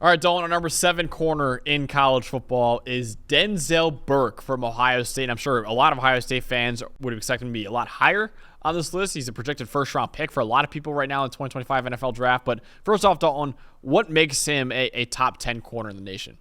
All right, Dalton, our number 7 corner in college football is Denzel Burke from Ohio State. I'm sure a lot of Ohio State fans would expect him to be a lot higher on this list. He's a projected first-round pick for a lot of people right now in the 2025 NFL Draft. But first off, Dalton, what makes him a top 10 corner in the nation?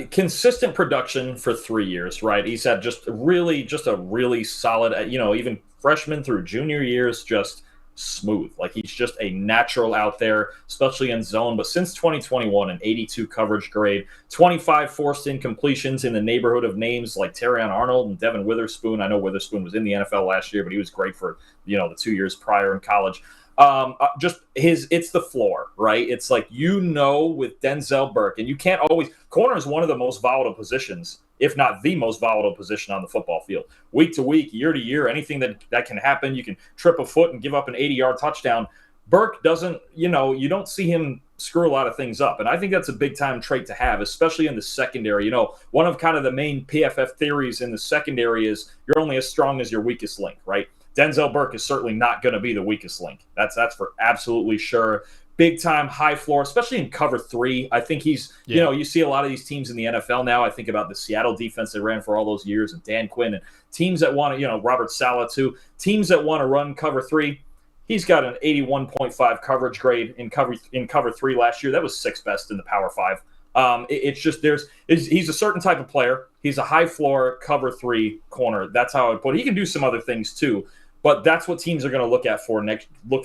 Consistent production for 3 years, right? He's had just a really solid, even freshman through junior years, just smooth. Like he's just a natural out there, especially in zone. But since 2021, an 82 coverage grade, 25 forced incompletions in the neighborhood of names like Terrion Arnold and Devin Witherspoon. I know Witherspoon was in the NFL last year, but he was great for the 2 years prior in college. It's the floor, right? It's like, with Denzel Burke, and you can't always, corner is one of the most volatile positions, if not the most volatile position on the football field. Week to week, year to year, anything that can happen. You can trip a foot and give up an 80-yard touchdown. Burke doesn't, you don't see him screw a lot of things up. And I think that's a big time trait to have, especially in the secondary. One of kind of the main PFF theories in the secondary is you're only as strong as your weakest link, right? Denzel Burke is certainly not going to be the weakest link. That's for absolutely sure. Big time high floor, especially in cover 3. I think he's, you see a lot of these teams in the NFL now. I think about the Seattle defense they ran for all those years and Dan Quinn and teams that want to, Robert Saleh too, teams that want to run cover 3. He's got an 81.5 coverage grade in cover 3 last year. That was 6th best in the Power 5. It's just he's a certain type of player. He's a high floor cover 3 corner. That's how I would put it. He can do some other things too. But that's what teams are going to look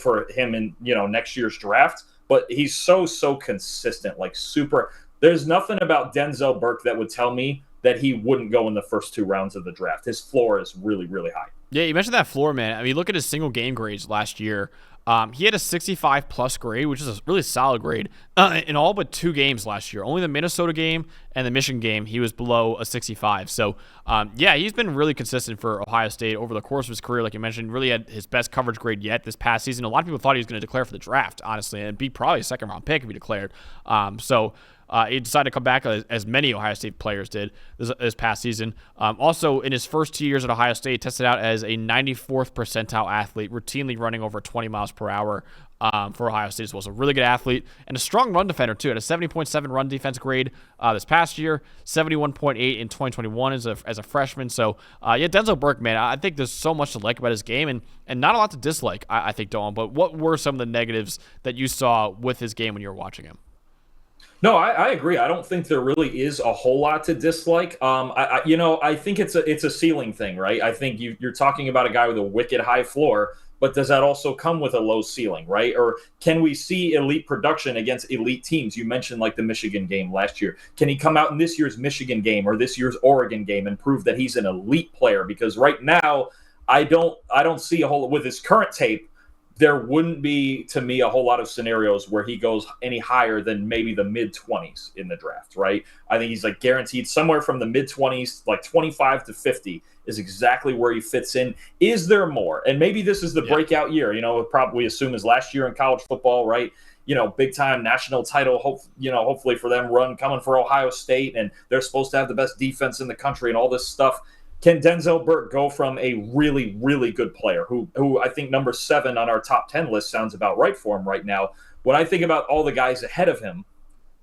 for him in, next year's draft. But he's so consistent, like super. There's nothing about Denzel Burke that would tell me that he wouldn't go in the first 2 rounds of the draft. His floor is really, really high. Yeah, you mentioned that floor, man. I mean, look at his single game grades last year. He had a 65-plus grade, which is a really solid grade, in all but 2 games last year. Only the Minnesota game and the Michigan game, he was below a 65. So, he's been really consistent for Ohio State over the course of his career. Like you mentioned, really had his best coverage grade yet this past season. A lot of people thought he was going to declare for the draft, honestly, and be probably a second-round pick if he declared. He decided to come back as many Ohio State players did this past season. Also, in his first 2 years at Ohio State, tested out as a 94th percentile athlete, routinely running over 20 miles per hour for Ohio State as well. So a really good athlete and a strong run defender, too. At a 70.7 run defense grade this past year, 71.8 in 2021 as a freshman. So, Denzel Burke, man, I think there's so much to like about his game and not a lot to dislike, I think, Dalton. But what were some of the negatives that you saw with his game when you were watching him? No, I agree. I don't think there really is a whole lot to dislike. I think it's a ceiling thing, right? I think you're talking about a guy with a wicked high floor, but does that also come with a low ceiling, right? Or can we see elite production against elite teams? You mentioned like the Michigan game last year. Can he come out in this year's Michigan game or this year's Oregon game and prove that he's an elite player? Because right now, I don't see a whole with his current tape. There wouldn't be, to me, a whole lot of scenarios where he goes any higher than maybe the mid-20s in the draft, right? I think he's like guaranteed somewhere from the mid-20s, like 25 to 50 is exactly where he fits in. Is there more? And maybe this is the breakout year, probably assume his last year in college football, right? Big time national title, hopefully for them run coming for Ohio State, and they're supposed to have the best defense in the country and all this stuff. Can Denzel Burke go from a really, really good player who I think number 7 on our top 10 list sounds about right for him right now? When I think about all the guys ahead of him,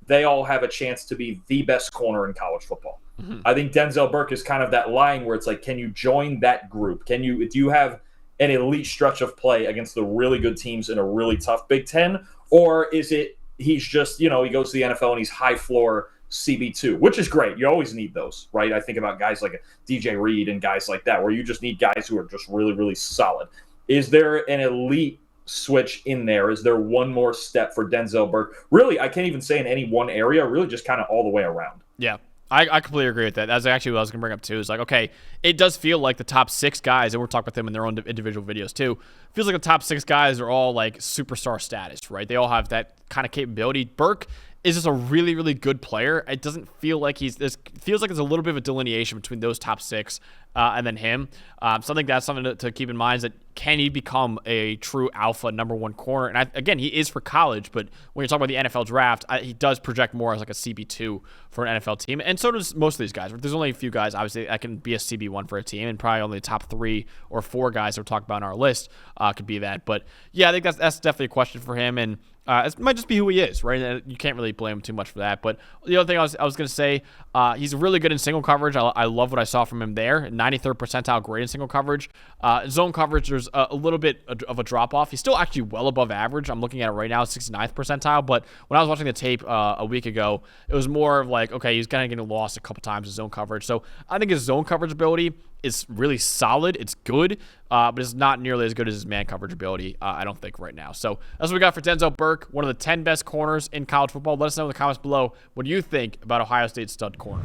they all have a chance to be the best corner in college football. Mm-hmm. I think Denzel Burke is kind of that line where it's like, can you join that group? Do you have an elite stretch of play against the really good teams in a really tough Big Ten? Or is it he's just, he goes to the NFL and he's high floor CB2, which is great. You always need those, right? I think about guys like DJ Reed and guys like that, where you just need guys who are just really, really solid. Is there an elite switch in there? Is there one more step for Denzel Burke? Really, I can't even say in any one area, really just kind of all the way around. Yeah. I completely agree with that. That's actually what I was going to bring up, too. Is like, okay, it does feel like the top 6 guys, and we're talking about them in their own individual videos, too. Feels like the top 6 guys are all, like, superstar status, right? They all have that kind of capability. Burke is just a really, really good player. It doesn't feel like feels like there's a little bit of a delineation between those top 6 and then him. So I think that's something to keep in mind, is that can he become a true alpha number one corner? And again, he is for college, but when you're talking about the NFL draft, he does project more as like a CB2 for an NFL team. And so does most of these guys. There's only a few guys, obviously, that can be a CB1 for a team, and probably only the top 3 or 4 guys that we're talking about on our list could be that. But yeah, I think that's definitely a question for him. And it might just be who he is, right? And you can't really blame him too much for that. But the other thing I was going to say, he's really good in single coverage. I love what I saw from him there. 93rd percentile grade in single coverage. Zone coverage, there's a little bit of a drop-off. He's still actually well above average. I'm looking at it right now, 69th percentile. But when I was watching the tape a week ago, it was more of like, okay, he's kind of getting lost a couple times in zone coverage. So I think his zone coverage ability is really solid. It's good, but it's not nearly as good as his man coverage ability, I don't think, right now. So that's what we got for Denzel Burke, one of the 10 best corners in college football. Let us know in the comments below what you think about Ohio State's stud corner.